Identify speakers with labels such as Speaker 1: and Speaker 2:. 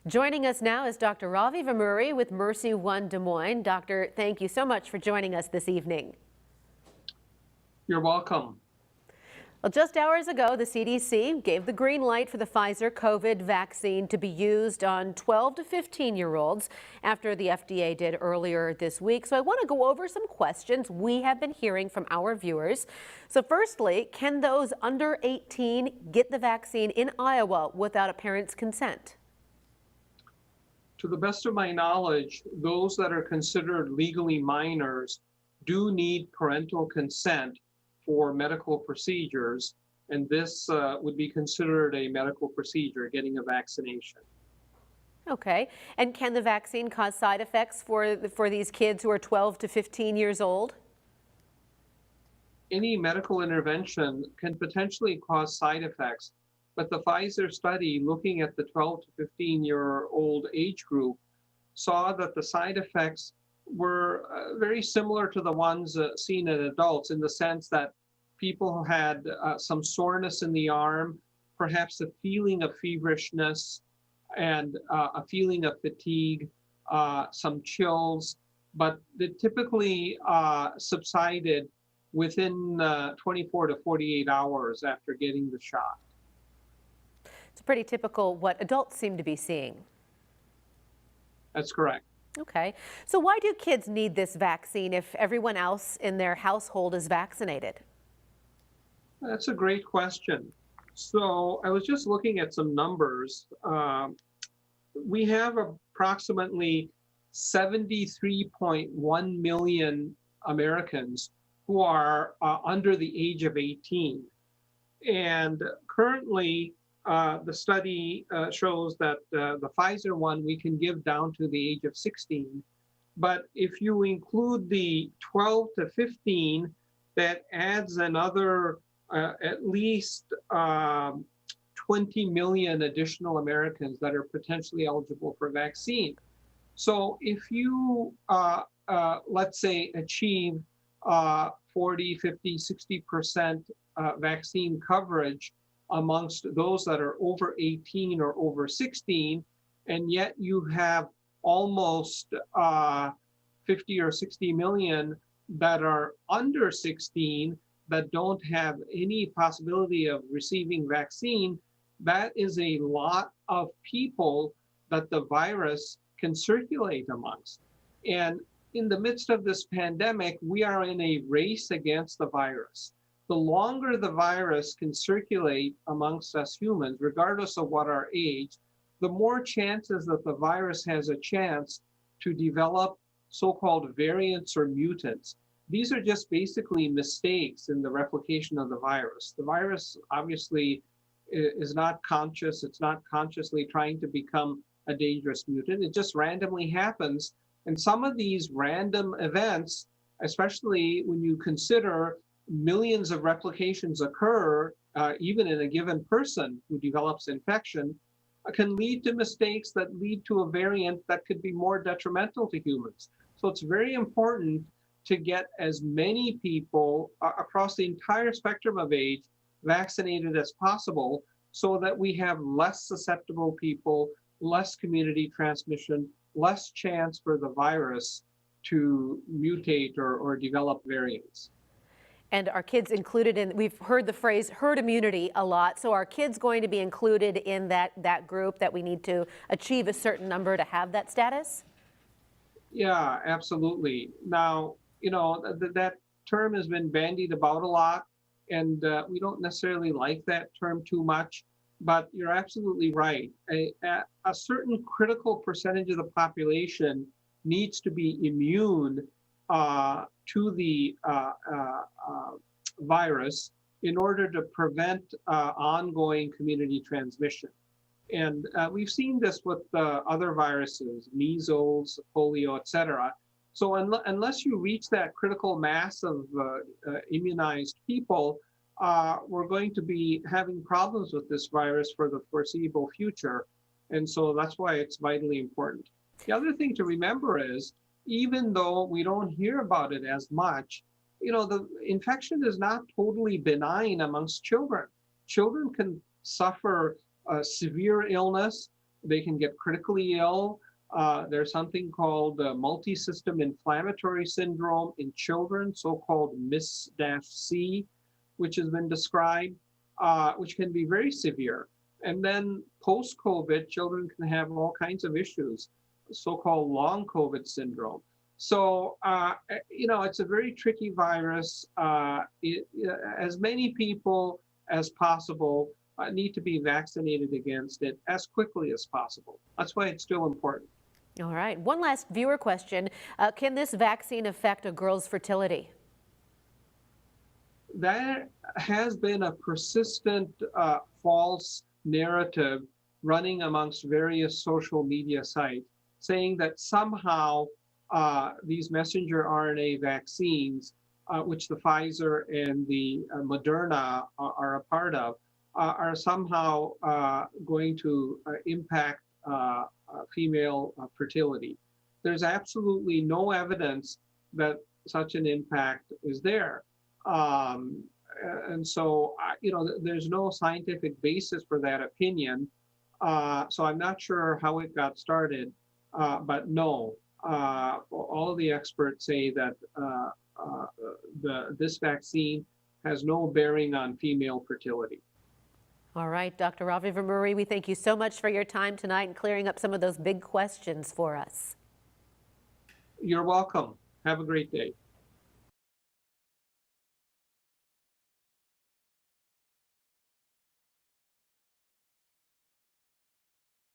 Speaker 1: Joining us now is Dr. Ravi Vemuri with Mercy One Des Moines. Doctor, thank you so much for joining us this evening.
Speaker 2: You're welcome.
Speaker 1: Well, just hours ago, the CDC gave the green light for the Pfizer COVID vaccine to be used on 12 to 15-year-olds after the FDA did earlier this week. So I want to go over some questions we have been hearing from our viewers. So firstly, can those under 18 get the vaccine in Iowa without a parent's consent?
Speaker 2: To the best of my knowledge, those that are considered legally minors do need parental consent for medical procedures, and this would be considered a medical procedure, getting a vaccination.
Speaker 1: Okay. And can the vaccine cause side effects for these kids who are 12 to 15 years old?
Speaker 2: Any medical intervention can potentially cause side effects, but the Pfizer study looking at the 12 to 15-year-old age group saw that the side effects were very similar to the ones seen in adults, in the sense that people had some soreness in the arm, perhaps a feeling of feverishness, and a feeling of fatigue, some chills, but they typically subsided within 24 to 48 hours after getting the shot.
Speaker 1: It's pretty typical what adults seem to be seeing.
Speaker 2: That's correct.
Speaker 1: Okay. So why do kids need this vaccine if everyone else in their household is vaccinated?
Speaker 2: That's a great question. So I was just looking at some numbers. We have approximately 73.1 million Americans who are under the age of 18. And currently, the study shows that the Pfizer one we can give down to the age of 16. But if you include the 12 to 15, that adds another at least 20 million additional Americans that are potentially eligible for vaccine. So if you, let's say, achieve 40, 50, 60% vaccine coverage amongst those that are over 18 or over 16, and yet you have almost 50 or 60 million that are under 16 that don't have any possibility of receiving vaccine, that is a lot of people that the virus can circulate amongst. And in the midst of this pandemic, we are in a race against the virus. The longer the virus can circulate amongst us humans, regardless of what our age, the more chances that the virus has a chance to develop so-called variants or mutants. These are just basically mistakes in the replication of the virus. The virus obviously is not conscious. It's not consciously trying to become a dangerous mutant. It just randomly happens. And some of these random events, especially when you consider millions of replications occur, even in a given person who develops infection, can lead to mistakes that lead to a variant that could be more detrimental to humans. So it's very important to get as many people across the entire spectrum of age vaccinated as possible, so that we have less susceptible people, less community transmission, less chance for the virus to mutate or develop variants.
Speaker 1: And are kids included in, we've heard the phrase herd immunity a lot, so are kids going to be included in that group, that we need to achieve a certain number to have that status?
Speaker 2: Yeah, absolutely. Now, you know, that term has been bandied about a lot, and we don't necessarily like that term too much, but you're absolutely right. A certain critical percentage of the population needs to be immune to the virus in order to prevent ongoing community transmission. And we've seen this with other viruses, measles, polio, et cetera. So unless you reach that critical mass of immunized people, we're going to be having problems with this virus for the foreseeable future. And so that's why it's vitally important. The other thing to remember is, even though we don't hear about it as much, you know, the infection is not totally benign amongst children. Children can suffer severe illness They can get critically ill. There's something called multi-system inflammatory syndrome in children, so-called MIS-C, which has been described, which can be very severe. And then post-COVID, children can have all kinds of issues, so-called long COVID syndrome. So, it's a very tricky virus. As many people as possible need to be vaccinated against it as quickly as possible. That's why it's still important.
Speaker 1: All right. One last viewer question. Can this vaccine affect a girl's fertility?
Speaker 2: That has been a persistent false narrative running amongst various social media sites, saying that somehow these messenger RNA vaccines, which the Pfizer and the Moderna are a part of, are somehow going to impact female fertility. There's absolutely no evidence that such an impact is there. And so, there's no scientific basis for that opinion. So I'm not sure how it got started, but no, all of the experts say that this vaccine has no bearing on female fertility.
Speaker 1: All right, Dr. Ravi Vemuri, we thank you so much for your time tonight and clearing up some of those big questions for us.
Speaker 2: You're welcome. Have a great day.